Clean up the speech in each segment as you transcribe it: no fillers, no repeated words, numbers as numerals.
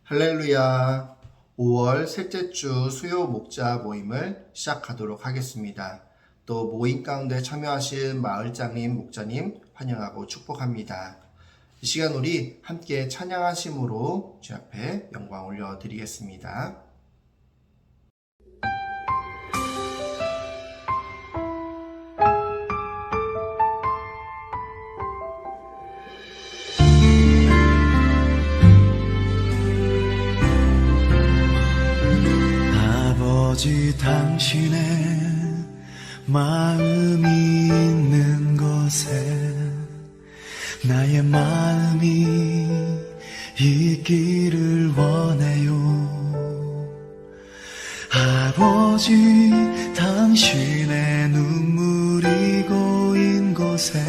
할렐루야. 5월 셋째 주 수요 목자 모임을 시작하도록 하겠습니다. 또 모임 가운데 참여하신 마을장님, 목자님 환영하고 축복합니다. 이 시간 우리 함께 찬양하심으로 주 앞에 영광 올려드리겠습니다. 아버지 당신의 마음이 있는 곳에 나의 마음이 있기를 원해요. 아버지 당신의 눈물이 고인 곳에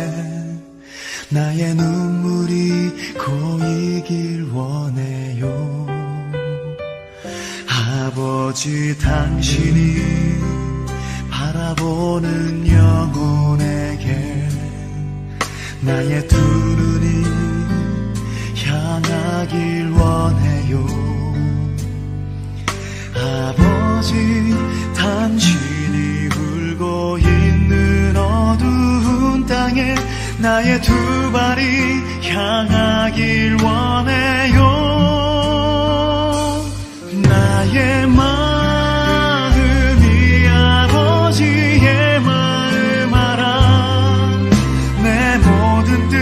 나의 눈물이 고이길 원해요. 아버지 당신이 바라보는 영혼에게 나의 두 눈이 향하길 원해요. 아버지 당신이 울고 있는 어두운 땅에 나의 두 발이 향하길 원해요. 나의 마음이 아버지의 마음 알아. 내 모든 뜻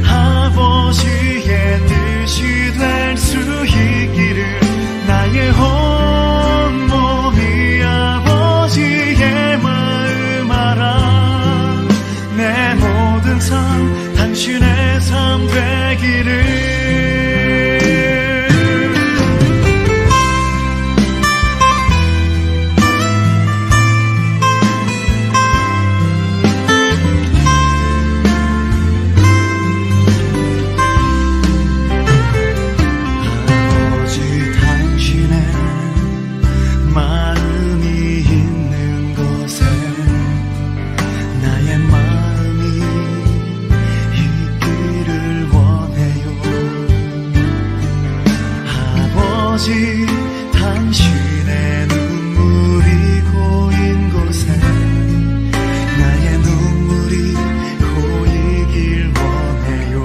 아버지의 뜻이 될 수 있기를. 나의 온 몸이 아버지의 마음 알아. 내 모든 삶 당신의 삶 되기를. 당신의 눈물이 고인 곳에 나의 눈물이 고이길 원해요.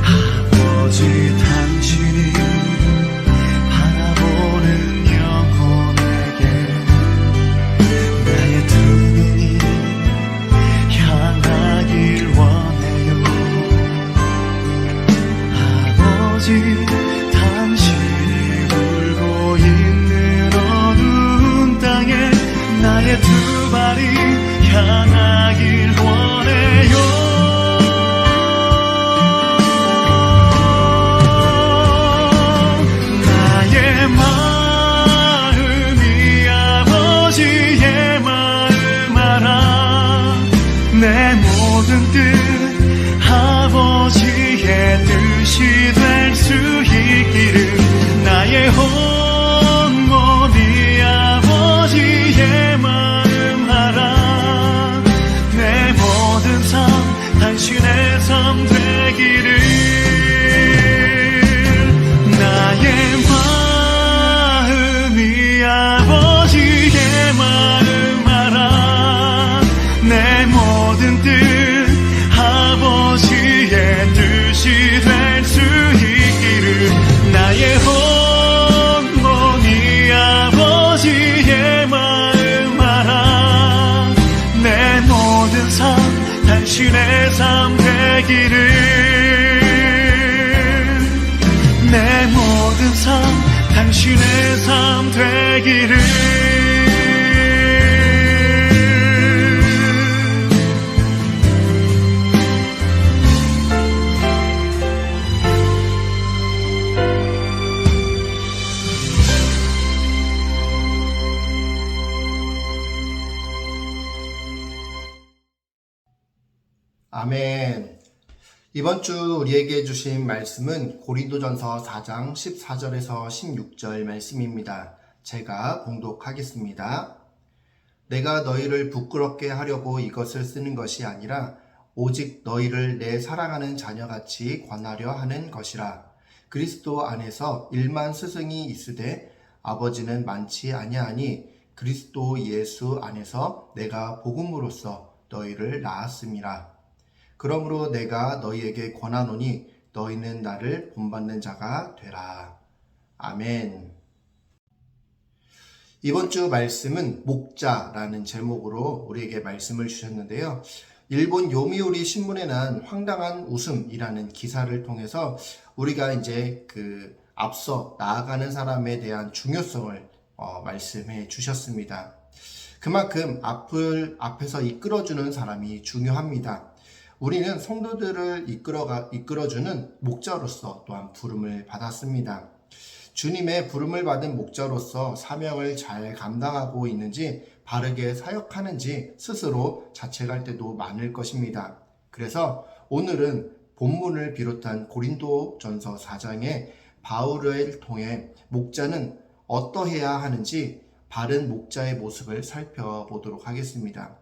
아버지 당신이 바라보는 영혼에게 나의 두 눈이 향하길 원해요. 아버지 당신이 울고 있는 어두운 땅에 나의 두 발이 향하길 원해요. 나의 마음이 아버지의 마음 알아. 내 모든 뜻 아버지의 뜻이 될 수 있기를. 나의 온 몸이 아버지의 마음 알아. 내 모든 삶 당신의 삶 되기를. 나의 마음이 아버지의 마음 알아. 내 모든 뜻 아버지의 뜻이 될 수 있기를. 나의 온 몸이 아버지의 마음 알아. 내 모든 삶 당신의 삶 되기를. 내 모든 삶 당신의 삶 되기를. 아멘. 이번 주 우리에게 주신 말씀은 고린도전서 4장 14절에서 16절 말씀입니다. 제가 봉독하겠습니다. 내가 너희를 부끄럽게 하려고 이것을 쓰는 것이 아니라 오직 너희를 내 사랑하는 자녀같이 권하려 하는 것이라. 그리스도 안에서 1만 스승이 있으되 아버지는 많지 아니하니 그리스도 예수 안에서 내가 복음으로써 너희를 낳았음이라. 그러므로 내가 너희에게 권하노니 너희는 나를 본받는 자가 되라. 아멘. 이번 주 말씀은 목자라는 제목으로 우리에게 말씀을 주셨는데요. 일본 요미우리 신문에 난 황당한 웃음이라는 기사를 통해서 우리가 이제 앞서 나아가는 사람에 대한 중요성을 말씀해 주셨습니다. 그만큼 앞에서 이끌어주는 사람이 중요합니다. 우리는 성도들을 이끌어주는 목자로서 또한 부름을 받았습니다. 주님의 부름을 받은 목자로서 사명을 잘 감당하고 있는지 바르게 사역하는지 스스로 자책할 때도 많을 것입니다. 그래서 오늘은 본문을 비롯한 고린도전서 4장에 바울을 통해 목자는 어떠해야 하는지 바른 목자의 모습을 살펴보도록 하겠습니다.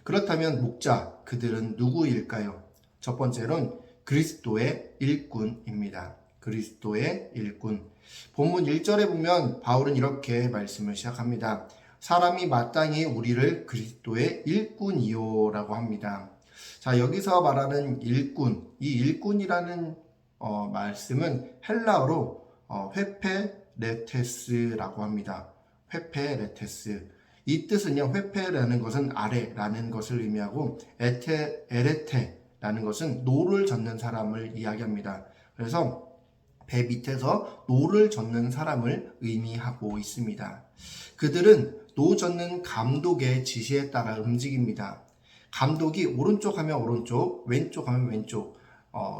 그렇다면 목자, 그들은 누구일까요? 첫 번째로는 그리스도의 일꾼입니다. 그리스도의 일꾼. 본문 1절에 보면 바울은 이렇게 말씀을 시작합니다. 사람이 마땅히 우리를 그리스도의 일꾼이요라고 합니다. 자, 여기서 말하는 일꾼, 이 일꾼이라는 말씀은 헬라어로 회페레테스라고 합니다. 회페레테스. 이 뜻은요, 회페라는 것은 아래라는 것을 의미하고 에레테라는 것은 노를 젓는 사람을 이야기합니다. 그래서 배 밑에서 노를 젓는 사람을 의미하고 있습니다. 그들은 노 젓는 감독의 지시에 따라 움직입니다. 감독이 오른쪽 하면 오른쪽, 왼쪽 하면 왼쪽,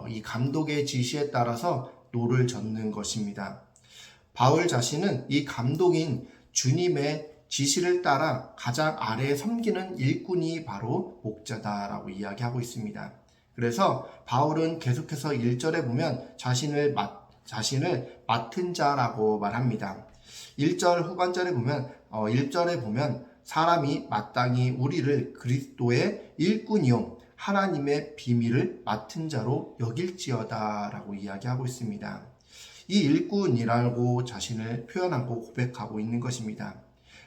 이 감독의 지시에 따라서 노를 젓는 것입니다. 바울 자신은 이 감독인 주님의 지시를 따라 가장 아래에 섬기는 일꾼이 바로 목자다라고 이야기하고 있습니다. 그래서 바울은 계속해서 1절에 보면 자신을 맡은 자라고 말합니다. 1절 후반절에 보면 1절에 보면 사람이 마땅히 우리를 그리스도의 일꾼이요 하나님의 비밀을 맡은 자로 여길지어다 라고 이야기하고 있습니다. 이 일꾼이라고 자신을 표현하고 고백하고 있는 것입니다.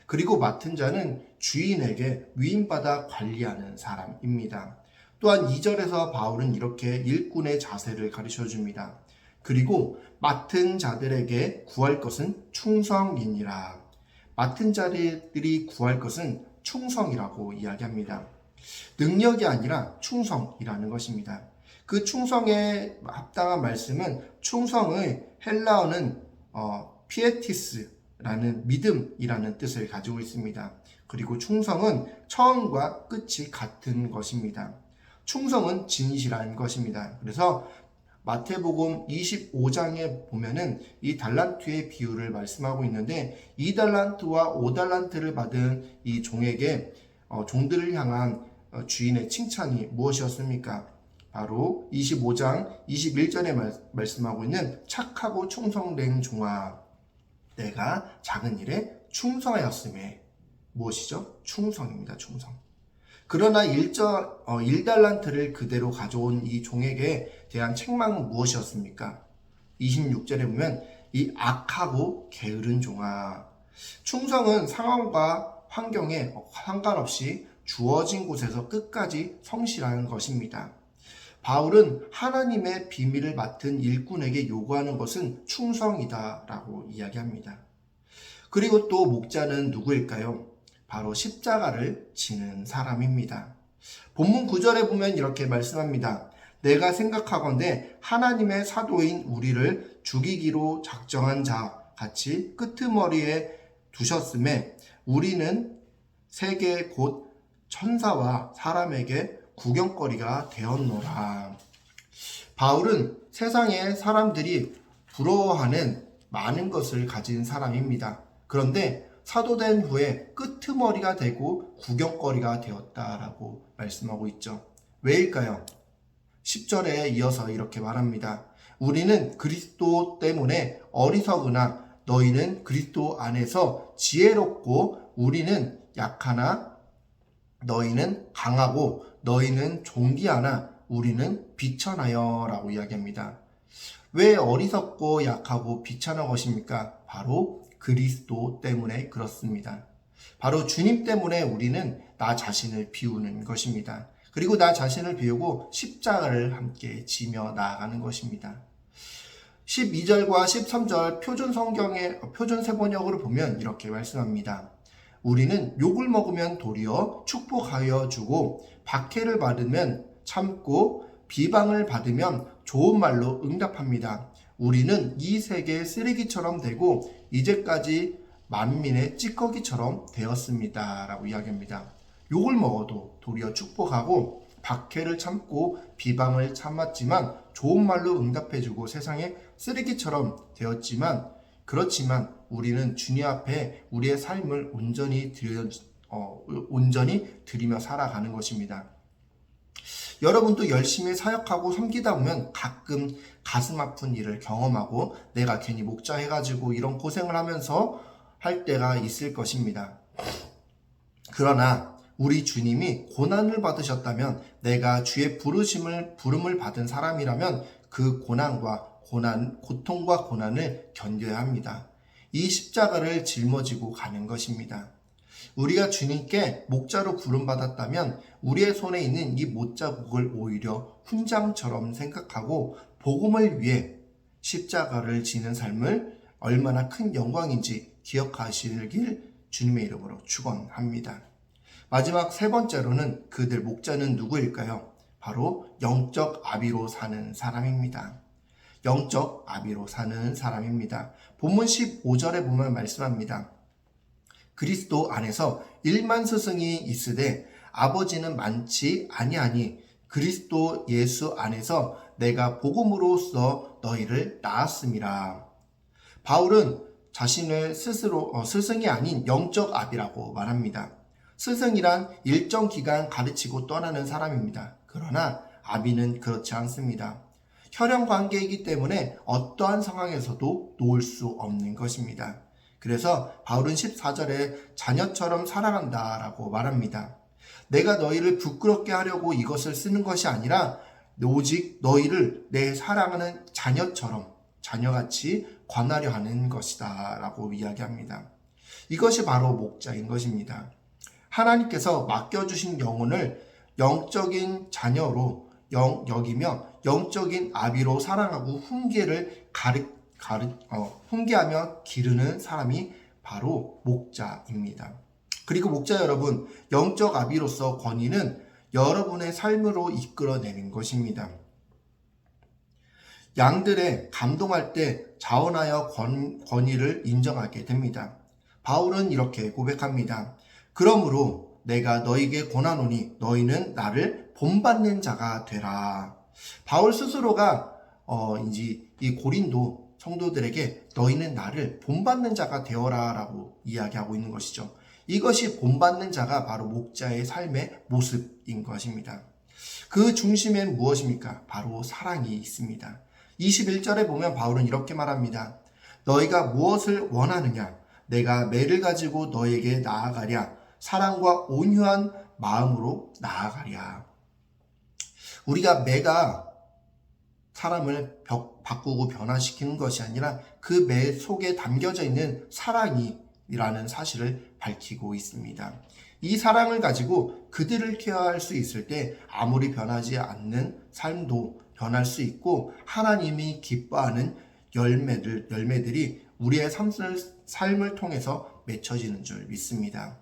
그리고 맡은 자는 주인에게 위임받아 관리하는 사람입니다. 또한 2절에서 바울은 이렇게 일꾼의 자세를 가르쳐 줍니다. 그리고 맡은 자들에게 구할 것은 충성이니라. 맡은 자들이 구할 것은 충성이라고 이야기합니다. 능력이 아니라 충성이라는 것입니다. 그 충성에 합당한 말씀은 충성의 헬라어는 피에티스라는 믿음이라는 뜻을 가지고 있습니다. 그리고 충성은 처음과 끝이 같은 것입니다. 충성은 진실한 것입니다. 그래서 마태복음 25장에 보면은 이 달란트의 비유를 말씀하고 있는데 2달란트와 5달란트를 받은 이 종에게 종들을 향한 주인의 칭찬이 무엇이었습니까? 바로 25장 21절에 말씀하고 있는 착하고 충성된 종아, 내가 작은 일에 충성하였음에. 무엇이죠? 충성입니다. 충성. 그러나 1달란트를 그대로 가져온 이 종에게 대한 책망은 무엇이었습니까? 26절에 보면 이 악하고 게으른 종아. 충성은 상황과 환경에 상관없이 주어진 곳에서 끝까지 성실하는 것입니다. 바울은 하나님의 비밀을 맡은 일꾼에게 요구하는 것은 충성이다라고 이야기합니다. 그리고 또 목자는 누구일까요? 바로 십자가를 지는 사람입니다. 본문 9절에 보면 이렇게 말씀합니다. 내가 생각하건대 하나님의 사도인 우리를 죽이기로 작정한 자 같이 끄트머리에 두셨음에 우리는 세계 곧 천사와 사람에게 구경거리가 되었노라. 바울은 세상에 사람들이 부러워하는 많은 것을 가진 사람입니다. 그런데 사도된 후에 끄트머리가 되고 구경거리가 되었다라고 말씀하고 있죠. 왜일까요? 10절에 이어서 이렇게 말합니다. 우리는 그리스도 때문에 어리석으나 너희는 그리스도 안에서 지혜롭고 우리는 약하나 너희는 강하고 너희는 존귀하나 우리는 비천하여 라고 이야기합니다. 왜 어리석고 약하고 비천한 것입니까? 바로 그리스도 때문에 그렇습니다. 바로 주님 때문에 우리는 나 자신을 비우는 것입니다. 그리고 나 자신을 비우고 십자가를 함께 지며 나아가는 것입니다. 12절과 13절 표준 세번역으로 보면 이렇게 말씀합니다. 우리는 욕을 먹으면 도리어 축복하여 주고 박해를 받으면 참고 비방을 받으면 좋은 말로 응답합니다. 우리는 이 세계의 쓰레기처럼 되고 이제까지 만민의 찌꺼기처럼 되었습니다. 라고 이야기합니다. 욕을 먹어도 도리어 축복하고 박해를 참고 비방을 참았지만 좋은 말로 응답해주고 세상에 쓰레기처럼 되었지만 그렇지만 우리는 주님 앞에 우리의 삶을 온전히 드리며 살아가는 것입니다. 여러분도 열심히 사역하고 섬기다 보면 가끔 가슴 아픈 일을 경험하고 내가 괜히 목자 해가지고 이런 고생을 하면서 할 때가 있을 것입니다. 그러나 우리 주님이 고난을 받으셨다면 내가 주의 부름을 받은 사람이라면 그 고통과 고난을 견뎌야 합니다. 이 십자가를 짊어지고 가는 것입니다. 우리가 주님께 목자로 부름받았다면 우리의 손에 있는 이 못자국을 오히려 훈장처럼 생각하고 복음을 위해 십자가를 지는 삶을 얼마나 큰 영광인지 기억하시길 주님의 이름으로 축원합니다. 마지막 세 번째로는 그들 목자는 누구일까요? 바로 영적 아비로 사는 사람입니다. 영적 아비로 사는 사람입니다. 본문 15절에 보면 말씀합니다. 그리스도 안에서 1만 스승이 있으되 아버지는 많지 아니하니 그리스도 예수 안에서 내가 복음으로써 너희를 낳았음이라. 바울은 자신을 스스로 스승이 아닌 영적 아비라고 말합니다. 스승이란 일정 기간 가르치고 떠나는 사람입니다. 그러나 아비는 그렇지 않습니다. 혈연 관계이기 때문에 어떠한 상황에서도 놓을 수 없는 것입니다. 그래서 바울은 14절에 자녀처럼 살아간다라고 말합니다. 내가 너희를 부끄럽게 하려고 이것을 쓰는 것이 아니라 오직 너희를 내 사랑하는 자녀처럼 자녀같이 관하려 하는 것이다 라고 이야기합니다. 이것이 바로 목자인 것입니다. 하나님께서 맡겨주신 영혼을 영적인 자녀로 여기며 영적인 아비로 사랑하고 훈계하며 기르는 사람이 바로 목자입니다. 그리고 목자 여러분, 영적 아비로서 권위는 여러분의 삶으로 이끌어내는 것입니다. 양들의 감동할 때 자원하여 권위를 인정하게 됩니다. 바울은 이렇게 고백합니다. 그러므로 내가 너희에게 권하노니 너희는 나를 본받는 자가 되라. 바울 스스로가 이 고린도 성도들에게 너희는 나를 본받는 자가 되어라 라고 이야기하고 있는 것이죠. 이것이 본받는 자가 바로 목자의 삶의 모습인 것입니다. 그 중심엔 무엇입니까? 바로 사랑이 있습니다. 21절에 보면 바울은 이렇게 말합니다. 너희가 무엇을 원하느냐? 내가 매를 가지고 너에게 나아가랴. 사랑과 온유한 마음으로 나아가랴. 우리가 매가 사람을 바꾸고 변화시키는 것이 아니라 그 매 속에 담겨져 있는 사랑이라는 사실을 밝히고 있습니다. 이 사랑을 가지고 그들을 케어할 수 있을 때 아무리 변하지 않는 삶도 변할 수 있고 하나님이 기뻐하는 열매들이 우리의 삶을 통해서 맺혀지는 줄 믿습니다.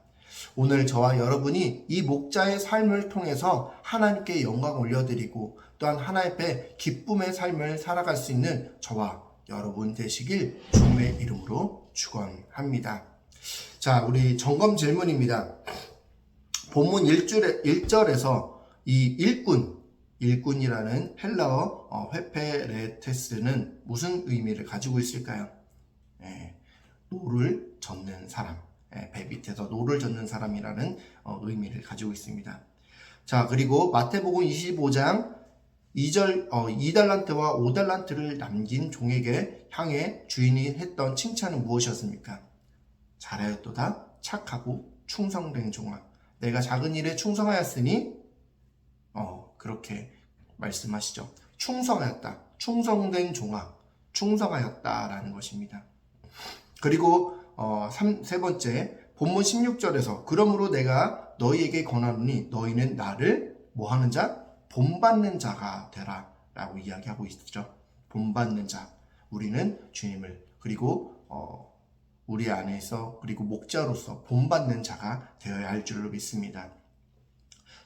오늘 저와 여러분이 이 목자의 삶을 통해서 하나님께 영광 올려드리고 또한 하나님 앞에 기쁨의 삶을 살아갈 수 있는 저와 여러분 되시길 주님의 이름으로 축원합니다. 자, 우리 점검 질문입니다. 본문 1절에서 이 일꾼이라는 헬라어 회페레테스는 무슨 의미를 가지고 있을까요? 노를 젓는 사람, 배 밑에서 노를 젓는 사람이라는 의미를 가지고 있습니다. 자, 그리고 마태복음 25장 2절 2달란트와 5달란트를 남긴 종에게 향해 주인이 했던 칭찬은 무엇이었습니까? 잘하였도다 착하고 충성된 종아, 내가 작은 일에 충성하였으니 그렇게 말씀하시죠. 충성하였다. 충성된 종아, 충성하였다라는 것입니다. 그리고 세 번째 본문 16절에서 그러므로 내가 너희에게 권하노니 너희는 나를 뭐하는 자? 본받는 자가 되라 라고 이야기하고 있죠. 본받는 자, 우리는 주님을 그리고 우리 안에서 그리고 목자로서 본받는 자가 되어야 할 줄로 믿습니다.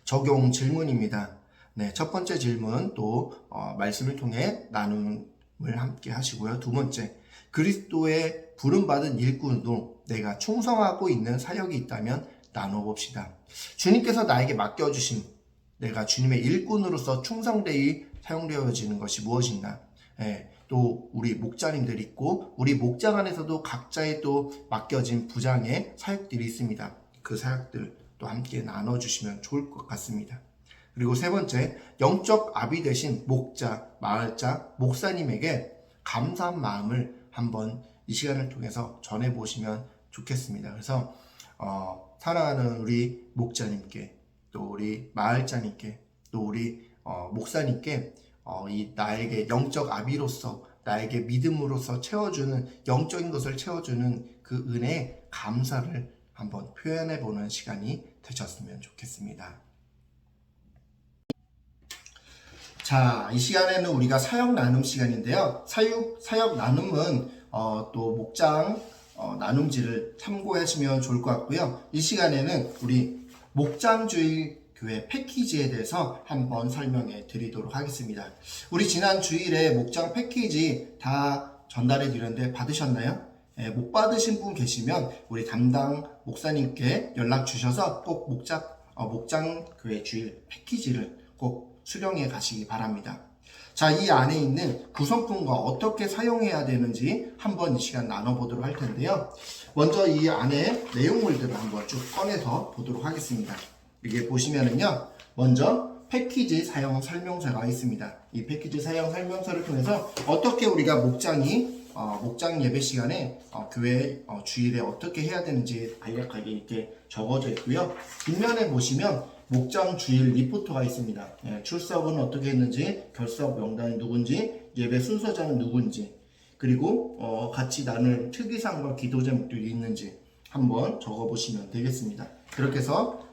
적용 질문입니다. 네, 첫 번째 질문 또 말씀을 통해 나눔을 함께 하시고요. 두 번째, 그리스도의 부름받은 일꾼으로 내가 충성하고 있는 사역이 있다면 나눠봅시다. 주님께서 나에게 맡겨주신 내가 주님의 일꾼으로서 충성되이 사용되어지는 것이 무엇인가? 또 우리 목자님들이 있고 우리 목장 안에서도 각자의 또 맡겨진 부장의 사역들이 있습니다. 그 사역들 또 함께 나눠주시면 좋을 것 같습니다. 그리고 세 번째, 영적 아비 되신 목자, 마을자, 목사님에게 감사한 마음을 한번 이 시간을 통해서 전해보시면 좋겠습니다. 그래서 사랑하는 우리 목자님께 또 우리 마을자님께 또 우리 목사님께 이 나에게 영적 아비로서 나에게 믿음으로서 채워주는 영적인 것을 채워주는 그 은혜에 감사를 한번 표현해보는 시간이 되셨으면 좋겠습니다. 자, 이 시간에는 우리가 사역 나눔 시간인데요. 사역 나눔은 또 목장 나눔지를 참고하시면 좋을 것 같고요. 이 시간에는 우리 목장주일 교회 패키지에 대해서 한번 설명해 드리도록 하겠습니다. 우리 지난 주일에 목장 패키지 다 전달해 드렸는데 받으셨나요? 못 받으신 분 계시면 우리 담당 목사님께 연락 주셔서 꼭 목장 교회 주일 패키지를 꼭 수령해 가시기 바랍니다. 자, 이 안에 있는 구성품과 어떻게 사용해야 되는지 한번 이 시간 나눠보도록 할 텐데요. 먼저 이 안에 내용물들을 한번 쭉 꺼내서 보도록 하겠습니다. 이게 보시면은요, 먼저 패키지 사용 설명서가 있습니다. 이 패키지 사용 설명서를 통해서 어떻게 우리가 목장 예배 시간에 교회 주일에 어떻게 해야 되는지 간략하게 이렇게 적어져 있고요. 뒷면에 보시면 목장 주일 리포터가 있습니다. 출석은 어떻게 했는지, 결석 명단이 누군지, 예배 순서자는 누군지, 그리고 같이 나눌 특이사항과 기도 제목들이 있는지 한번 적어보시면 되겠습니다. 그렇게 해서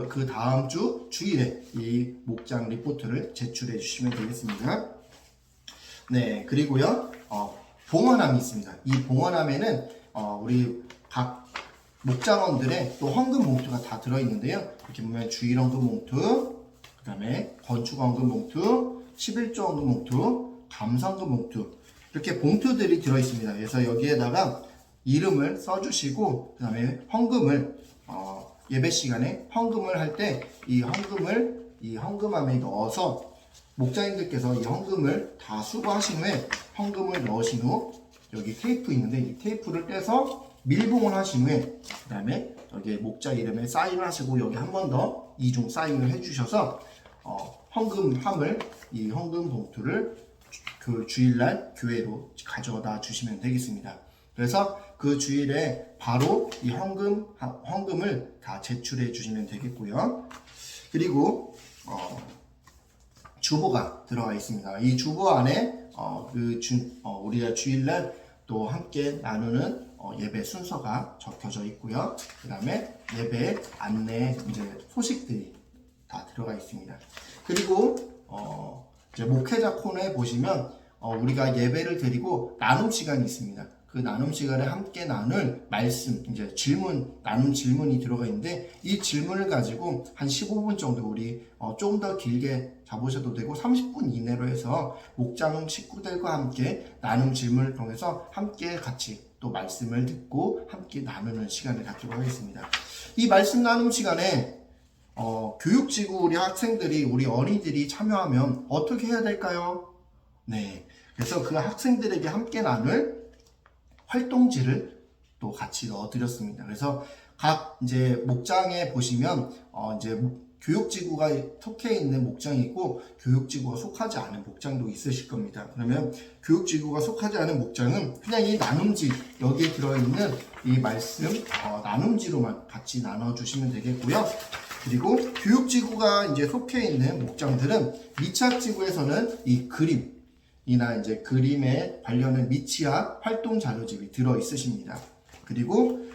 그 다음 주 주일에 이 목장 리포트를 제출해 주시면 되겠습니다. 네, 그리고요 봉헌함이 있습니다. 이 봉헌함에는 우리 각 목장원들의 또 헌금 봉투가 다 들어있는데요. 이렇게 보면 주일 헌금 봉투, 그 다음에 건축 헌금 봉투, 11조 헌금 봉투, 감사 헌금 봉투, 이렇게 봉투들이 들어있습니다. 그래서 여기에다가 이름을 써주시고 그 다음에 헌금을 예배 시간에 헌금을 할 때 이 헌금을 이 헌금함에 넣어서 목자님들께서 이 헌금을 다 수거하신 후에 헌금을 넣으신 후 여기 테이프 있는데 이 테이프를 떼서 밀봉을 하신 후에 그 다음에 여기 목자 이름에 사인을 하시고 여기 한 번 더 이중 사인을 해주셔서 헌금함을 이 헌금 봉투를 그 주일날 교회로 가져다 주시면 되겠습니다. 그래서 그 주일에 바로 이 헌금을 다 제출해 주시면 되겠고요. 그리고 주보가 들어가 있습니다. 이 주보 안에 우리가 주일날 또 함께 나누는 예배 순서가 적혀져 있고요. 그 다음에 예배 안내 소식들이 다 들어가 있습니다. 그리고 이제 목회자 코너에 보시면 우리가 예배를 드리고 나눔 시간이 있습니다. 그 나눔 시간에 함께 나눌 말씀, 나눔 질문이 들어가 있는데 이 질문을 가지고 한 15분 정도 우리 좀 더 길게 잡으셔도 되고 30분 이내로 해서 목장 식구들과 함께 나눔 질문을 통해서 함께 같이 또 말씀을 듣고 함께 나누는 시간을 갖도록 하겠습니다. 이 말씀 나눔 시간에 교육지구 우리 학생들이 우리 어린이들이 참여하면 어떻게 해야 될까요? 네, 그래서 그 학생들에게 함께 나눌 활동지를 또 같이 넣어드렸습니다. 그래서 각 목장에 보시면 교육지구가 속해 있는 목장이 있고 교육지구가 속하지 않은 목장도 있으실 겁니다. 그러면 교육지구가 속하지 않은 목장은 그냥 이 나눔지 여기에 들어있는 이 말씀 나눔지로만 같이 나눠주시면 되겠고요. 그리고 교육지구가 속해 있는 목장들은 미착지구에서는 이 그림 이나 이제 그림에 관련된 미치와 활동 자료집이 들어 있으십니다. 그리고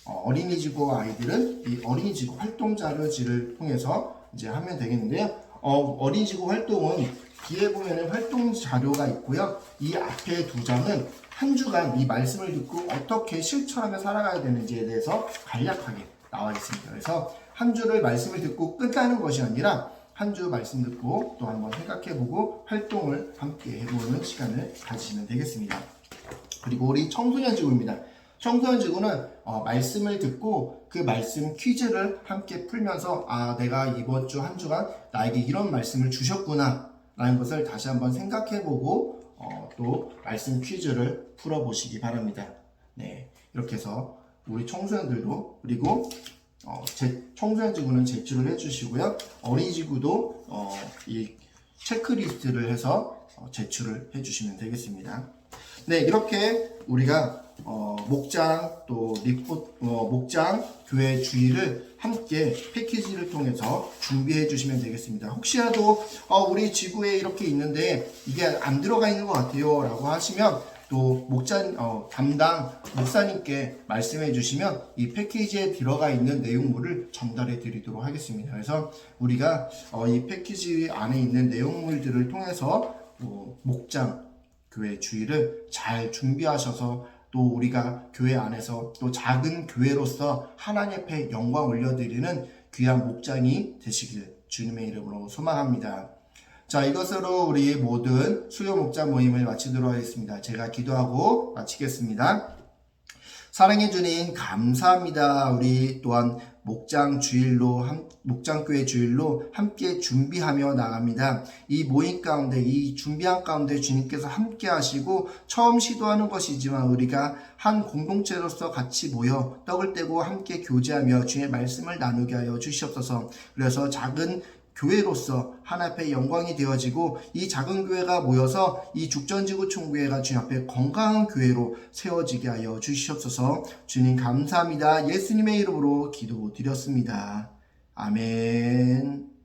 어린이지구 아이들은 이 어린이지구 활동 자료집을 통해서 이제 하면 되겠는데요. 어린이지구 활동은 뒤에 보면은 활동 자료가 있고요. 이 앞에 두 장은 한 주간 이 말씀을 듣고 어떻게 실천하며 살아가야 되는지에 대해서 간략하게 나와 있습니다. 그래서 한 주를 말씀을 듣고 끝나는 것이 아니라 한 주 말씀 듣고 또 한번 생각해보고 활동을 함께 해보는 시간을 가지시면 되겠습니다. 그리고 우리 청소년 지구입니다. 청소년 지구는 말씀을 듣고 그 말씀 퀴즈를 함께 풀면서 내가 이번 주 한 주간 나에게 이런 말씀을 주셨구나 라는 것을 다시 한번 생각해보고 또 말씀 퀴즈를 풀어보시기 바랍니다. 네, 이렇게 해서 우리 청소년들도 그리고 청소년 지구는 제출을 해주시고요. 어린이지구도 이 체크리스트를 해서 제출을 해주시면 되겠습니다. 네, 이렇게 우리가 목장 또 목장 교회 주일을 함께 패키지를 통해서 준비해 주시면 되겠습니다. 혹시라도 우리 지구에 이렇게 있는데 이게 안 들어가 있는 것 같아요 라고 하시면 또 담당 목사님께 말씀해 주시면 이 패키지에 들어가 있는 내용물을 전달해 드리도록 하겠습니다. 그래서 우리가 이 패키지 안에 있는 내용물들을 통해서 목장 교회 주일을 잘 준비하셔서 또 우리가 교회 안에서 또 작은 교회로서 하나님 앞에 영광 올려드리는 귀한 목장이 되시길 주님의 이름으로 소망합니다. 자, 이것으로 우리 모든 수요 목장 모임을 마치도록 하겠습니다. 제가 기도하고 마치겠습니다. 사랑해 주님 감사합니다. 우리 또한 목장교회 주일로 함께 준비하며 나갑니다. 이 모임 가운데 이 준비한 가운데 주님께서 함께 하시고 처음 시도하는 것이지만 우리가 한 공동체로서 같이 모여 떡을 떼고 함께 교제하며 주의 말씀을 나누게 하여 주시옵소서. 그래서 작은 교회로서 하나님 앞에 영광이 되어지고 이 작은 교회가 모여서 이 죽전지구 총교회가 주님 앞에 건강한 교회로 세워지게 하여 주시옵소서. 주님 감사합니다. 예수님의 이름으로 기도드렸습니다. 아멘.